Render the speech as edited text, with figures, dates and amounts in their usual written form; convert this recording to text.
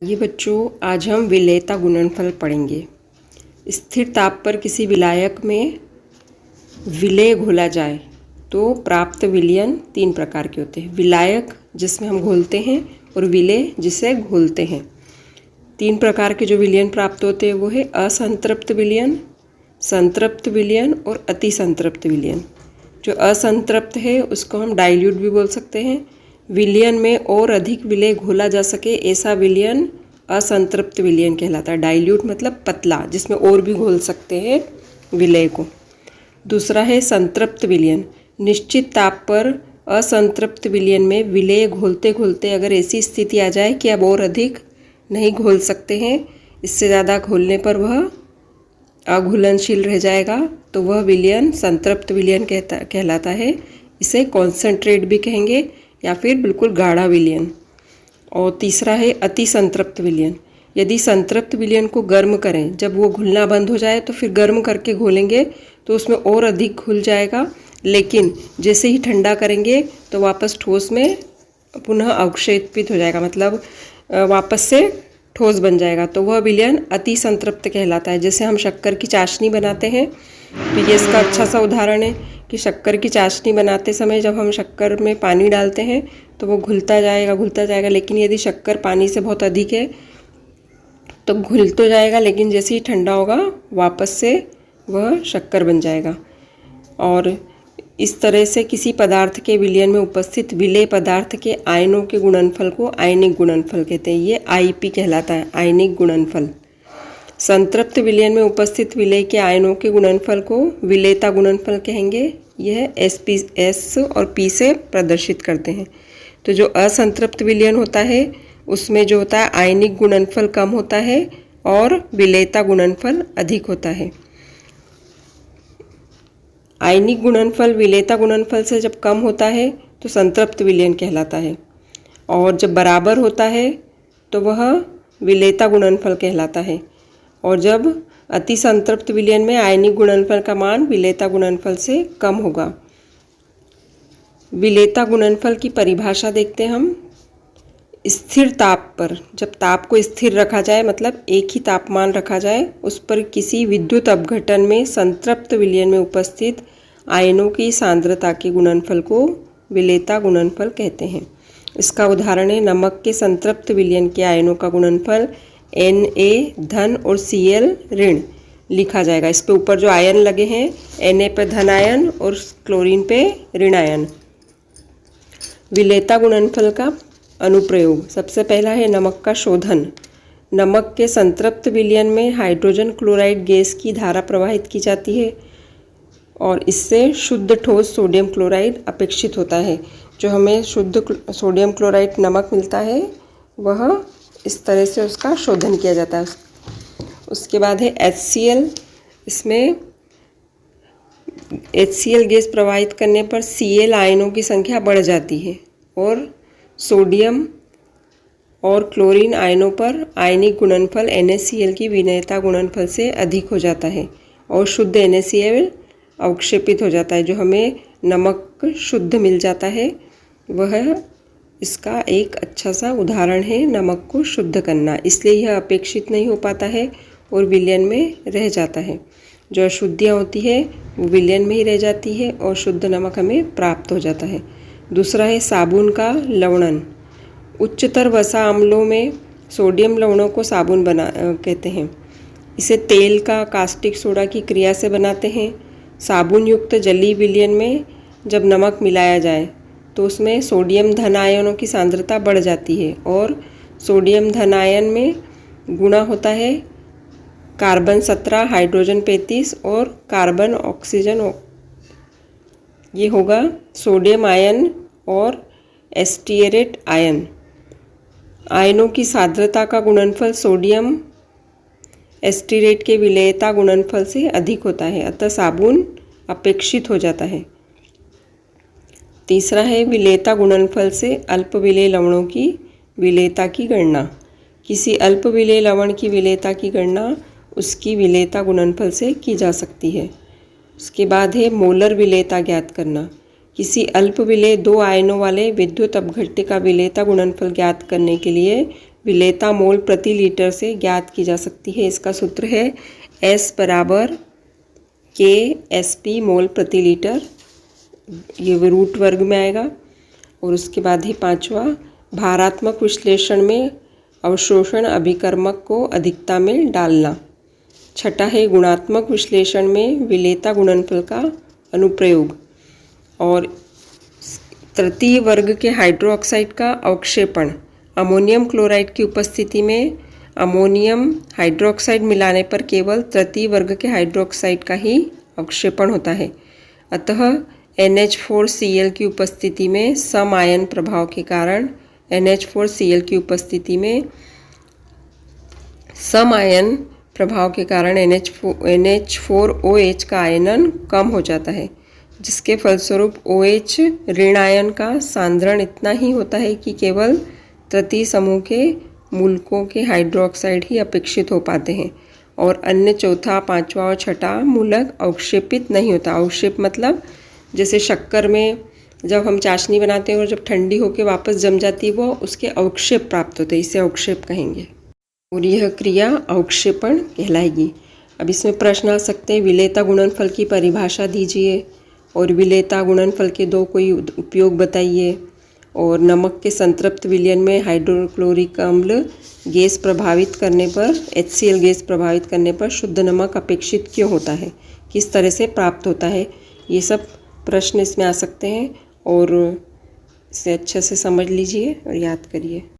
ये बच्चों, आज हम विलेयता गुणनफल पढ़ेंगे। स्थिर ताप पर किसी विलायक में विलेय घोला जाए तो प्राप्त विलयन तीन प्रकार के होते हैं। विलायक जिसमें हम घोलते हैं और विलेय जिसे घोलते हैं। तीन प्रकार के जो विलयन प्राप्त होते हैं वो है असंतृप्त विलयन, संतृप्त विलयन और अति संतृप्त विलयन। जो असंतृप्त है उसको हम डाइल्यूट भी बोल सकते हैं। विलयन में और अधिक विलेय घोला जा सके ऐसा विलयन असंतृप्त विलयन कहलाता है। डाइल्यूट मतलब पतला, जिसमें और भी घोल सकते हैं विलेय को। दूसरा है संतृप्त विलयन। निश्चित ताप पर असंतृप्त विलयन में विलेय घोलते घोलते अगर ऐसी स्थिति आ जाए कि अब और अधिक नहीं घोल सकते हैं, इससे ज़्यादा घोलने पर वह अघुलनशील रह जाएगा, तो वह विलयन संतृप्त विलयन कहलाता है। इसे कॉन्सेंट्रेट भी कहेंगे या फिर बिल्कुल गाढ़ा विलयन। और तीसरा है अति संतृप्त विलयन। यदि संतृप्त विलयन को गर्म करें, जब वो घुलना बंद हो जाए तो फिर गर्म करके घोलेंगे तो उसमें और अधिक घुल जाएगा, लेकिन जैसे ही ठंडा करेंगे तो वापस ठोस में पुनः अवक्षेपित हो जाएगा, मतलब वापस से ठोस बन जाएगा। तो वह विलयन अति संतृप्त कहलाता है। जैसे हम शक्कर की चाशनी बनाते हैं, तो ये इसका अच्छा सा उदाहरण है कि शक्कर की चाशनी बनाते समय जब हम शक्कर में पानी डालते हैं तो वो घुलता जाएगा, लेकिन यदि शक्कर पानी से बहुत अधिक है तो घुल तो जाएगा, लेकिन जैसे ही ठंडा होगा वापस से वह शक्कर बन जाएगा। और इस तरह से किसी पदार्थ के विलयन में उपस्थित विलेय पदार्थ के आयनों के गुणनफल को आयनिक गुणनफल कहते हैं। ये आईपी कहलाता है, आयनिक गुणनफल। संतृप्त विलयन में उपस्थित विलेय के आयनों के गुणनफल को विलेयता गुणनफल कहेंगे। यह एस और पी से प्रदर्शित करते हैं। तो जो असंतृप्त विलयन होता है उसमें जो होता है आयनिक गुणनफल कम होता है और विलेयता गुणनफल अधिक होता है। आयनिक गुणनफल विलेयता गुणनफल से जब कम होता है तो संतृप्त विलयन कहलाता है, और जब बराबर होता है तो वह विलेयता गुणनफल कहलाता है। और जब अति संतृप्त विलयन में आयनिक गुणनफल का मान विलेयता गुणनफल से कम होगा। विलेयता गुणनफल की परिभाषा देखते हैं हम। स्थिर ताप पर, जब ताप को स्थिर रखा जाए, मतलब एक ही तापमान रखा जाए, उस पर किसी विद्युत अपघटन में संतृप्त विलयन में उपस्थित आयनों की सांद्रता के गुणनफल को विलेयता गुणनफल कहते हैं। इसका उदाहरण है नमक के संतृप्त विलयन के आयनों का गुणनफल Na धन और Cl ऋण लिखा जाएगा। इस पे ऊपर जो आयन लगे हैं, Na पे धन आयन और क्लोरीन पे ऋण आयन। विलेयता गुणनफल का अनुप्रयोग। सबसे पहला है नमक का शोधन। नमक के संतृप्त विलयन में हाइड्रोजन क्लोराइड गैस की धारा प्रवाहित की जाती है और इससे शुद्ध ठोस सोडियम क्लोराइड अपेक्षित होता है। जो हमें शुद्ध सोडियम क्लोराइड नमक मिलता है वह इस तरह से उसका शोधन किया जाता है। उसके बाद है HCl। इसमें HCl गैस प्रवाहित करने पर Cl आयनों की संख्या बढ़ जाती है और सोडियम और क्लोरीन आयनों पर आयनिक गुणनफल NaCl की विलेयता गुणनफल से अधिक हो जाता है और शुद्ध NaCl अवक्षेपित हो जाता है। जो हमें नमक शुद्ध मिल जाता है वह इसका एक अच्छा सा उदाहरण है नमक को शुद्ध करना। इसलिए यह अपेक्षित नहीं हो पाता है और विलयन में रह जाता है। जो अशुद्धियाँ होती है वो विलयन में ही रह जाती है और शुद्ध नमक हमें प्राप्त हो जाता है। दूसरा है साबुन का लवणन। उच्चतर वसा अम्लों में सोडियम लवणों को साबुन कहते हैं। इसे तेल का कास्टिक सोडा की क्रिया से बनाते हैं। साबुन युक्त जलीय विलयन में जब नमक मिलाया जाए तो उसमें सोडियम धन आयनों की सांद्रता बढ़ जाती है और सोडियम धन आयन में गुणा होता है कार्बन 17, हाइड्रोजन 35 और कार्बन ऑक्सीजन। ये होगा सोडियम आयन और एस्टिएरेट आयन। आयनों की सांद्रता का गुणनफल सोडियम एस्टिरेट के विलेयता गुणनफल से अधिक होता है, अतः साबुन अपेक्षित हो जाता है। तीसरा है विलेयता गुणनफल से अल्प विलेय लवणों की विलेयता की गणना। किसी अल्प विलेय लवण की विलेयता की गणना उसकी विलेयता गुणनफल से की जा सकती है। उसके बाद है मोलर विलेयता ज्ञात करना। किसी अल्प विलेय 2 आयनों वाले विद्युत अपघट्य का विलेयता गुणनफल ज्ञात करने के लिए विलेयता मोल प्रति लीटर से ज्ञात की जा सकती है। इसका सूत्र है S बराबर KSP मोल प्रति लीटर, ये रूट वर्ग में आएगा। और उसके बाद ही पांचवा, भारात्मक विश्लेषण में अवशोषण अभिकर्मक को अधिकता में डालना। छठा है गुणात्मक विश्लेषण में विलेयता गुणनफल का अनुप्रयोग। और तृतीय वर्ग के हाइड्रोक्साइड का अवक्षेपण, अमोनियम क्लोराइड की उपस्थिति में अमोनियम हाइड्रोक्साइड मिलाने पर केवल तृतीय वर्ग के हाइड्रोक्साइड का ही अवक्षेपण होता है। अतः NH4Cl की उपस्थिति में सम आयन प्रभाव के कारण NH4Cl की उपस्थिति में सम आयन प्रभाव के कारण NH4OH का आयनन कम हो जाता है, जिसके फलस्वरूप OH ऋण आयन का सांद्रण इतना ही होता है कि केवल तृतीय समूह के मूलकों के हाइड्रोक्साइड ही अपेक्षित हो पाते हैं और अन्य चौथा, पांचवा और छठा मूलक अवक्षेपित नहीं होता। अवक्षेप मतलब जैसे शक्कर में जब हम चाशनी बनाते हैं और जब ठंडी होकर वापस जम जाती है वो उसके अवक्षेप प्राप्त होते हैं, इसे अवक्षेप कहेंगे और यह क्रिया अवक्षेपण कहलाएगी। अब इसमें प्रश्न आ सकते हैं, विलेयता गुणनफल की परिभाषा दीजिए और विलेयता गुणनफल के दो कोई उपयोग बताइए, और नमक के संतृप्त विलयन में हाइड्रोक्लोरिक अम्ल गैस प्रभावित करने पर HCl गैस प्रभावित करने पर शुद्ध नमक अपेक्षित क्यों होता है, किस तरह से प्राप्त होता है, ये सब प्रश्न इसमें आ सकते हैं और इसे अच्छे से समझ लीजिए और याद करिए।